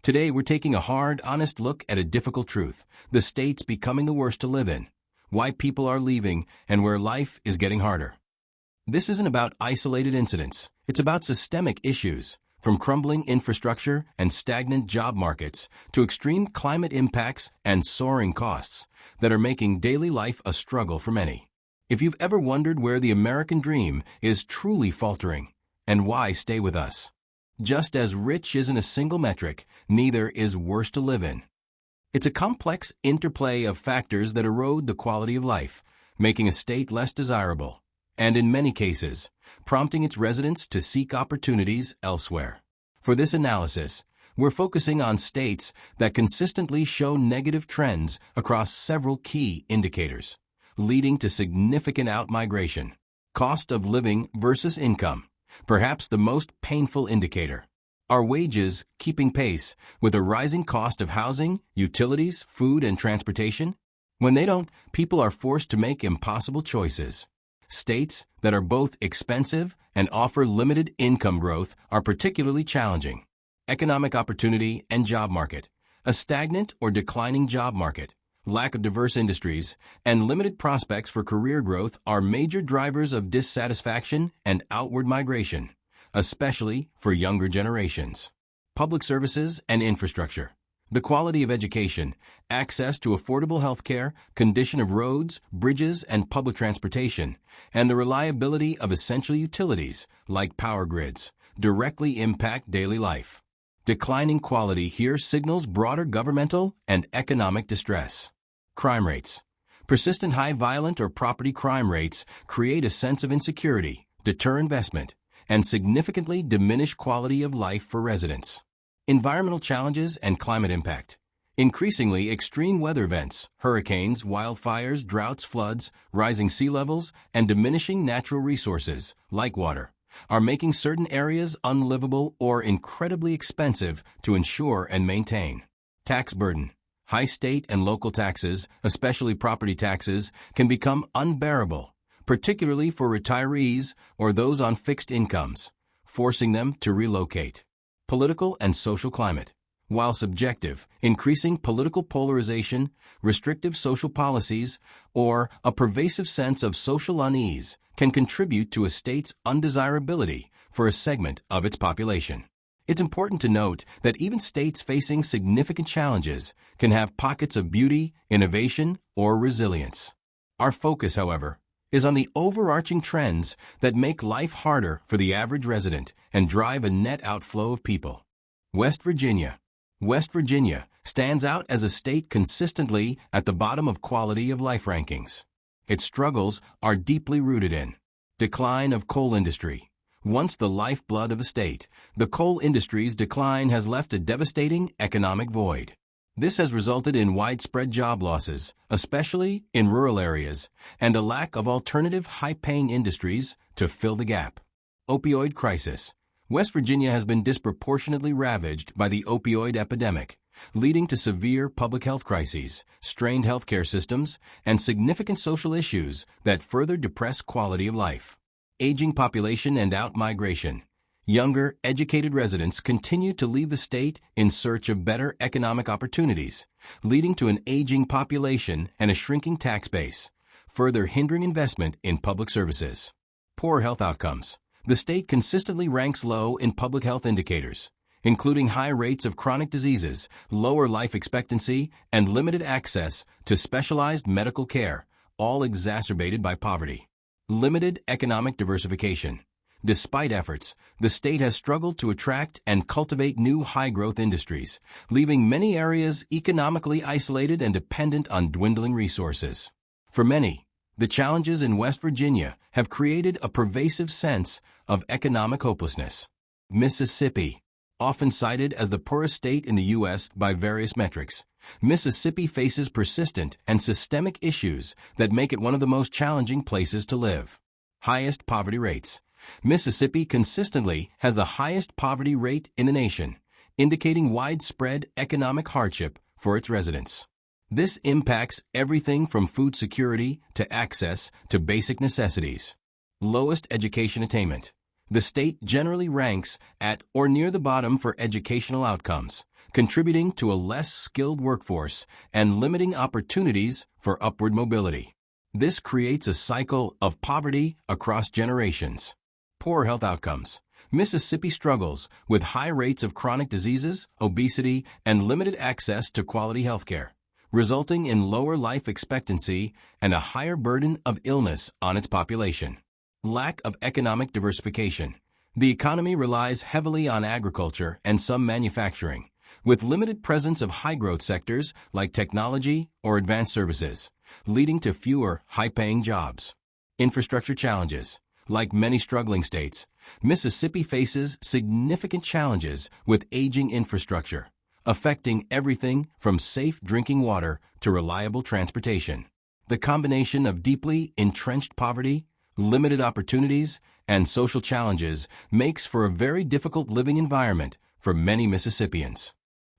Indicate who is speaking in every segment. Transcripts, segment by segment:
Speaker 1: Today we're taking a hard, honest look at a difficult truth: the state's becoming the worst to live in, why people are leaving, and where life is getting harder. This isn't about isolated incidents. It's about systemic issues, from crumbling infrastructure and stagnant job markets to extreme climate impacts and soaring costs that are making daily life a struggle for many. If you've ever wondered where the American dream is truly faltering and why, stay with us. Just as rich isn't a single metric, neither is worse to live in. It's a complex interplay of factors that erode the quality of life, making a state less desirable, and in many cases, prompting its residents to seek opportunities elsewhere. For this analysis, we're focusing on states that consistently show negative trends across several key indicators, leading to significant outmigration. Cost of living versus income, perhaps the most painful indicator. Are wages keeping pace with a rising cost of housing, utilities, food, and transportation? When they don't, people are forced to make impossible choices. States that are both expensive and offer limited income growth are particularly challenging. Economic opportunity and job market. A stagnant or declining job market, lack of diverse industries, and limited prospects for career growth are major drivers of dissatisfaction and outward migration, especially for younger generations. Public services and infrastructure. The quality of education, access to affordable health care, condition of roads, bridges, and public transportation, and the reliability of essential utilities, like power grids, directly impact daily life. Declining quality here signals broader governmental and economic distress. Crime rates. Persistent high violent or property crime rates create a sense of insecurity, deter investment, and significantly diminish quality of life for residents. Environmental challenges and climate impact. Increasingly extreme weather events, hurricanes, wildfires, droughts, floods, rising sea levels, and diminishing natural resources, like water, are making certain areas unlivable or incredibly expensive to insure and maintain. Tax burden. High state and local taxes, especially property taxes, can become unbearable, particularly for retirees or those on fixed incomes, forcing them to relocate. Political and social climate. While subjective, increasing political polarization, restrictive social policies, or a pervasive sense of social unease can contribute to a state's undesirability for a segment of its population. It's important to note that even states facing significant challenges can have pockets of beauty, innovation, or resilience. Our focus, however, is on the overarching trends that make life harder for the average resident and drive a net outflow of people. West Virginia. West Virginia stands out as a state consistently at the bottom of quality of life rankings. Its struggles are deeply rooted in decline of coal industry. Once the lifeblood of the state, the coal industry's decline has left a devastating economic void. This has resulted in widespread job losses, especially in rural areas, and a lack of alternative high-paying industries to fill the gap. Opioid crisis. West Virginia has been disproportionately ravaged by the opioid epidemic, leading to severe public health crises, strained healthcare systems, and significant social issues that further depress quality of life. Aging population and outmigration. Younger, educated residents continue to leave the state in search of better economic opportunities, leading to an aging population and a shrinking tax base, further hindering investment in public services. Poor health outcomes. The state consistently ranks low in public health indicators, including high rates of chronic diseases, lower life expectancy, and limited access to specialized medical care, all exacerbated by poverty. Limited economic diversification. Despite efforts, the state has struggled to attract and cultivate new high-growth industries, leaving many areas economically isolated and dependent on dwindling resources. For many, the challenges in West Virginia have created a pervasive sense of economic hopelessness. Mississippi. Often cited as the poorest state in the U.S. by various metrics, Mississippi faces persistent and systemic issues that make it one of the most challenging places to live. Highest poverty rates. Mississippi consistently has the highest poverty rate in the nation, indicating widespread economic hardship for its residents. This impacts everything from food security to access to basic necessities. Lowest education attainment. The state generally ranks at or near the bottom for educational outcomes, contributing to a less skilled workforce and limiting opportunities for upward mobility. This creates a cycle of poverty across generations. Poor health outcomes. Mississippi struggles with high rates of chronic diseases, obesity, and limited access to quality healthcare, resulting in lower life expectancy and a higher burden of illness on its population. Lack of economic diversification. The economy relies heavily on agriculture and some manufacturing, with limited presence of high-growth sectors like technology or advanced services, leading to fewer high-paying jobs. Infrastructure challenges. Like many struggling states, Mississippi faces significant challenges with aging infrastructure, affecting everything from safe drinking water to reliable transportation. The combination of deeply entrenched poverty, limited opportunities, and social challenges makes for a very difficult living environment for many Mississippians.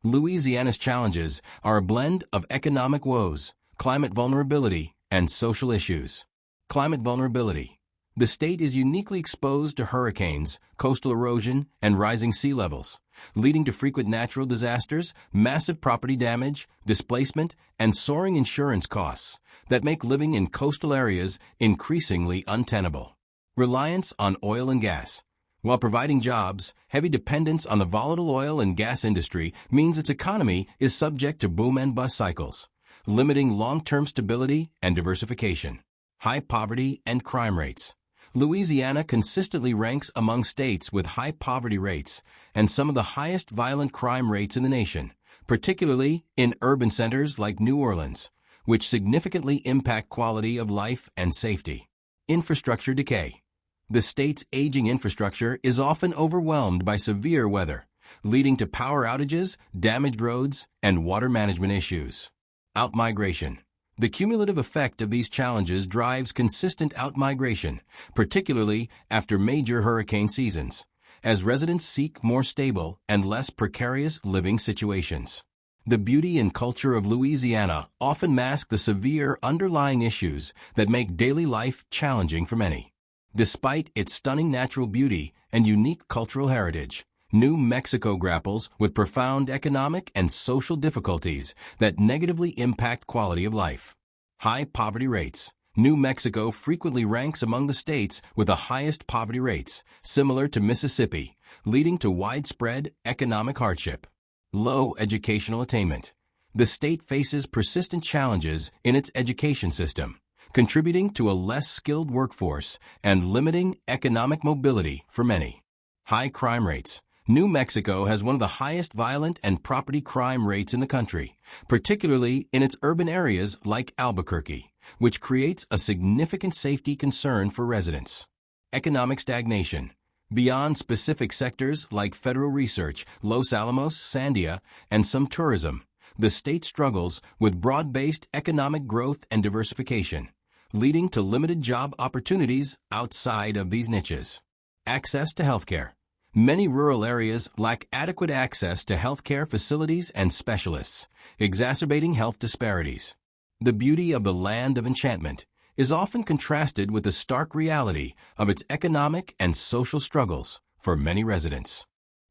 Speaker 1: Louisiana's challenges are a blend of economic woes, climate vulnerability, and social issues. Climate vulnerability. The state is uniquely exposed to hurricanes, coastal erosion, and rising sea levels, leading to frequent natural disasters, massive property damage, displacement, and soaring insurance costs that make living in coastal areas increasingly untenable. Reliance on oil and gas. While providing jobs, heavy dependence on the volatile oil and gas industry means its economy is subject to boom and bust cycles, limiting long-term stability and diversification. High poverty and crime rates. Louisiana consistently ranks among states with high poverty rates and some of the highest violent crime rates in the nation, particularly in urban centers like New Orleans, which significantly impact quality of life and safety. Infrastructure decay. The state's aging infrastructure is often overwhelmed by severe weather, leading to power outages, damaged roads, and water management issues. Outmigration. The cumulative effect of these challenges drives consistent outmigration, particularly after major hurricane seasons, as residents seek more stable and less precarious living situations. The beauty and culture of Louisiana often mask the severe underlying issues that make daily life challenging for many. Despite its stunning natural beauty and unique cultural heritage, New Mexico grapples with profound economic and social difficulties that negatively impact quality of life. High poverty rates. New Mexico frequently ranks among the states with the highest poverty rates, similar to Mississippi, leading to widespread economic hardship. Low educational attainment. The state faces persistent challenges in its education system, contributing to a less skilled workforce and limiting economic mobility for many. High crime rates. New Mexico has one of the highest violent and property crime rates in the country, particularly in its urban areas like Albuquerque, which creates a significant safety concern for residents. Economic stagnation. Beyond specific sectors like federal research, Los Alamos, Sandia, and some tourism, the state struggles with broad-based economic growth and diversification, leading to limited job opportunities outside of these niches. Access to healthcare. Many rural areas lack adequate access to healthcare facilities and specialists, exacerbating health disparities. The beauty of the land of enchantment is often contrasted with the stark reality of its economic and social struggles for many residents.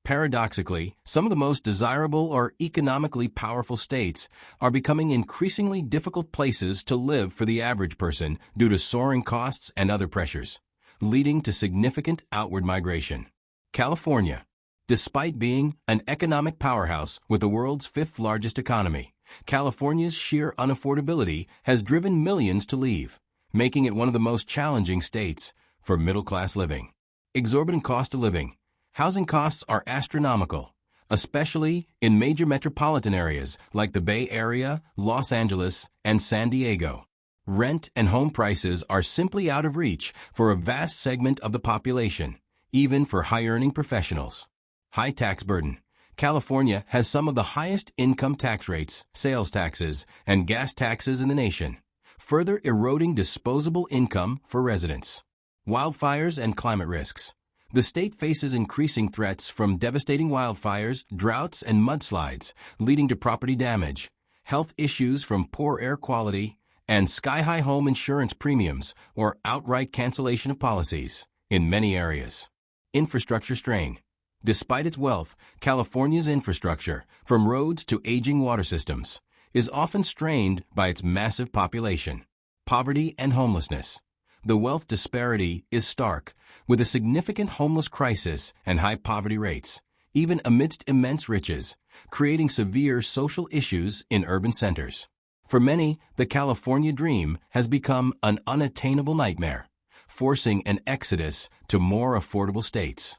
Speaker 1: Paradoxically, some of the most desirable or economically powerful states are becoming increasingly difficult places to live for the average person due to soaring costs and other pressures, leading to significant outward migration. California. Despite being an economic powerhouse with the world's fifth largest economy, California's sheer unaffordability has driven millions to leave, making it one of the most challenging states for middle-class living. Exorbitant cost of living. Housing costs are astronomical, especially in major metropolitan areas like the Bay Area, Los Angeles, and San Diego. Rent and home prices are simply out of reach for a vast segment of the population, even for high-earning professionals. High tax burden. California has some of the highest income tax rates, sales taxes, and gas taxes in the nation, further eroding disposable income for residents. Wildfires and climate risks. The state faces increasing threats from devastating wildfires, droughts, and mudslides, leading to property damage, health issues from poor air quality, and sky-high home insurance premiums or outright cancellation of policies in many areas. Infrastructure strain. Despite its wealth, California's infrastructure, from roads to aging water systems, is often strained by its massive population, poverty, and homelessness. The wealth disparity is stark, with a significant homeless crisis and high poverty rates, even amidst immense riches, creating severe social issues in urban centers. For many, the California dream has become an unattainable nightmare, forcing an exodus to more affordable states.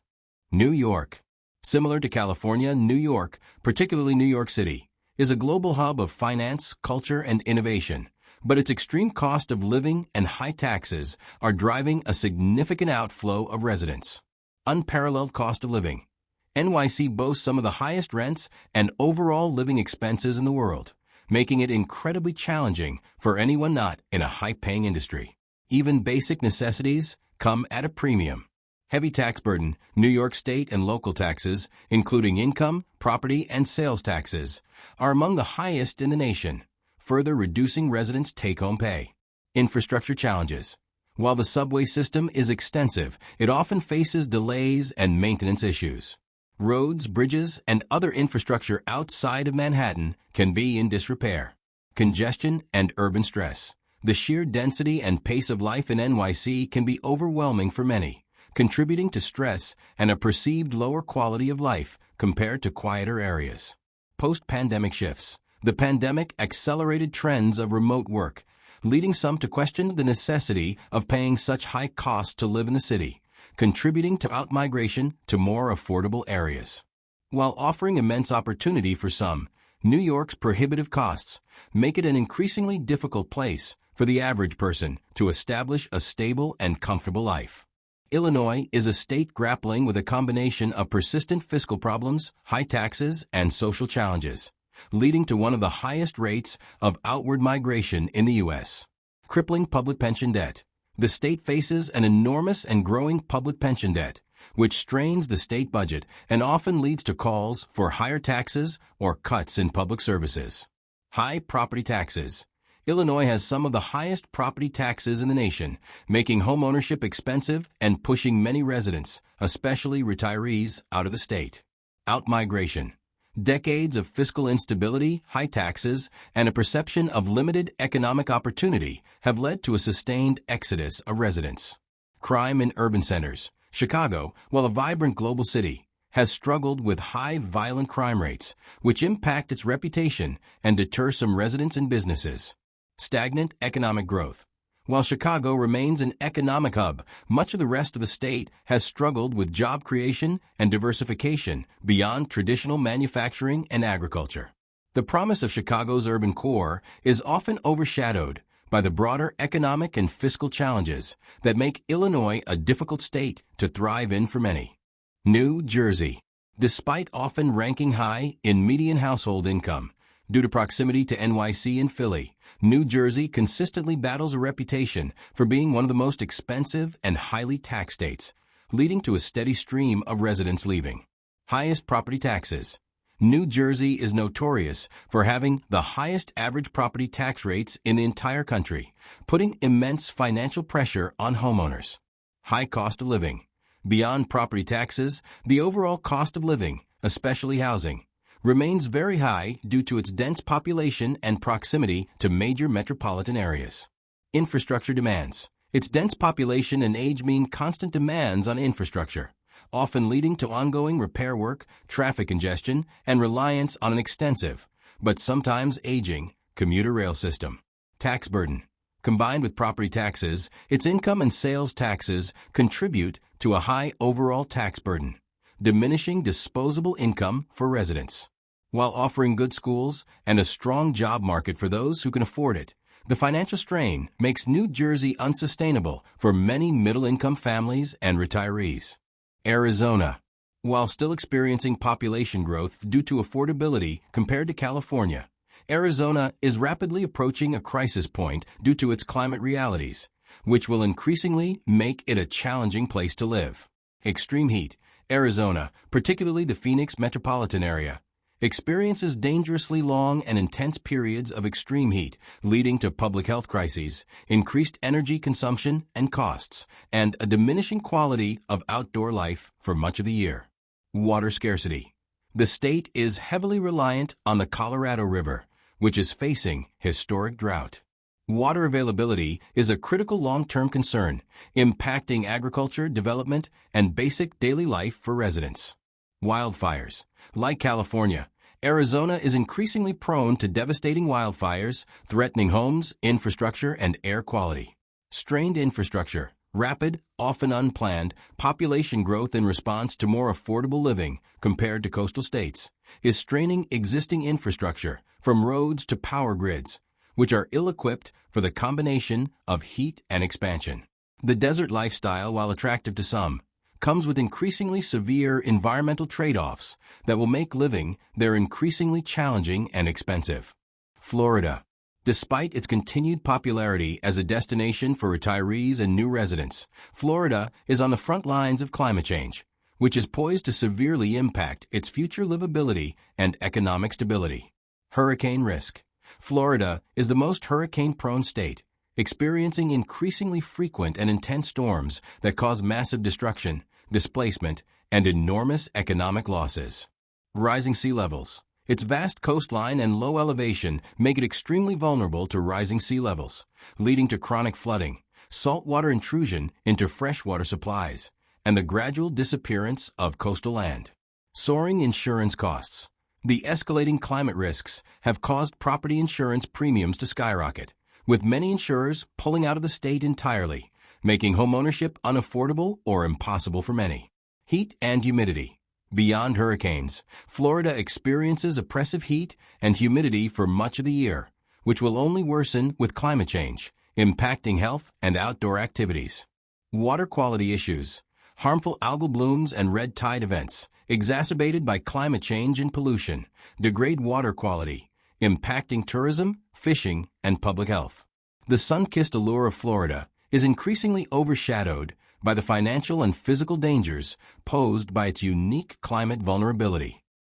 Speaker 1: New York. Similar to California, New York, particularly New York City, is a global hub of finance, culture, and innovation, but its extreme cost of living and high taxes are driving a significant outflow of residents. Unparalleled cost of living. NYC boasts some of the highest rents and overall living expenses in the world, making it incredibly challenging for anyone not in a high-paying industry. Even basic necessities come at a premium. Heavy tax burden. New York state and local taxes, including income, property, and sales taxes, are among the highest in the nation, further reducing residents' take-home pay. Infrastructure challenges. While the subway system is extensive, it often faces delays and maintenance issues. Roads, bridges, and other infrastructure outside of Manhattan can be in disrepair. Congestion and urban stress. The sheer density and pace of life in NYC can be overwhelming for many, contributing to stress and a perceived lower quality of life compared to quieter areas. Post-pandemic shifts. The pandemic accelerated trends of remote work, leading some to question the necessity of paying such high costs to live in the city, contributing to outmigration to more affordable areas. While offering immense opportunity for some, New York's prohibitive costs make it an increasingly difficult place for the average person to establish a stable and comfortable life. Illinois is a state grappling with a combination of persistent fiscal problems, high taxes, and social challenges, leading to one of the highest rates of outward migration in the U.S. Crippling public pension debt. The state faces an enormous and growing public pension debt, which strains the state budget and often leads to calls for higher taxes or cuts in public services. High property taxes. Illinois has some of the highest property taxes in the nation, making homeownership expensive and pushing many residents, especially retirees, out of the state. Outmigration. Decades of fiscal instability, high taxes, and a perception of limited economic opportunity have led to a sustained exodus of residents. Crime in urban centers. Chicago, while a vibrant global city, has struggled with high violent crime rates, which impact its reputation and deter some residents and businesses. Stagnant economic growth. While Chicago remains an economic hub, much of the rest of the state has struggled with job creation and diversification beyond traditional manufacturing and agriculture. The promise of Chicago's urban core is often overshadowed by the broader economic and fiscal challenges that make Illinois a difficult state to thrive in for many. New Jersey. Despite often ranking high in median household income, due to proximity to NYC and Philly, New Jersey consistently battles a reputation for being one of the most expensive and highly taxed states, leading to a steady stream of residents leaving. Highest property taxes. New Jersey is notorious for having the highest average property tax rates in the entire country, putting immense financial pressure on homeowners. High cost of living. Beyond property taxes, the overall cost of living, especially housing, remains very high due to its dense population and proximity to major metropolitan areas. Infrastructure demands. Its dense population and age mean constant demands on infrastructure, often leading to ongoing repair work, traffic congestion, and reliance on an extensive, but sometimes aging, commuter rail system. Tax burden. Combined with property taxes, its income and sales taxes contribute to a high overall tax burden, diminishing disposable income for residents. While offering good schools and a strong job market for those who can afford it, the financial strain makes New Jersey unsustainable for many middle-income families and retirees. Arizona. While still experiencing population growth due to affordability compared to California, Arizona is rapidly approaching a crisis point due to its climate realities, which will increasingly make it a challenging place to live. Extreme heat. Arizona, particularly the Phoenix metropolitan area, experiences dangerously long and intense periods of extreme heat, leading to public health crises, increased energy consumption and costs, and a diminishing quality of outdoor life for much of the year. Water scarcity. The state is heavily reliant on the Colorado River, which is facing historic drought. Water availability is a critical long-term concern, impacting agriculture, development, and basic daily life for residents. Wildfires. Like California, Arizona is increasingly prone to devastating wildfires, threatening homes, infrastructure, and air quality. Strained infrastructure. Rapid, often unplanned, population growth in response to more affordable living compared to coastal states is straining existing infrastructure, from roads to power grids, which are ill-equipped for the combination of heat and expansion. The desert lifestyle, while attractive to some, comes with increasingly severe environmental trade-offs that will make living there increasingly challenging and expensive. Florida. Despite its continued popularity as a destination for retirees and new residents, Florida is on the front lines of climate change, which is poised to severely impact its future livability and economic stability. Hurricane risk. Florida is the most hurricane-prone state, experiencing increasingly frequent and intense storms that cause massive destruction, displacement, and enormous economic losses. Rising sea levels. Its vast coastline and low elevation make it extremely vulnerable to rising sea levels, leading to chronic flooding, saltwater intrusion into freshwater supplies, and the gradual disappearance of coastal land. Soaring insurance costs. The escalating climate risks have caused property insurance premiums to skyrocket, with many insurers pulling out of the state entirely, making homeownership unaffordable or impossible for many. Heat and humidity. Beyond hurricanes, Florida experiences oppressive heat and humidity for much of the year, which will only worsen with climate change, impacting health and outdoor activities. Water quality issues. Harmful algal blooms and red tide events, exacerbated by climate change and pollution, degrade water quality, impacting tourism, fishing, and public health. The sun-kissed allure of Florida is increasingly overshadowed by the financial and physical dangers posed by its unique climate vulnerability.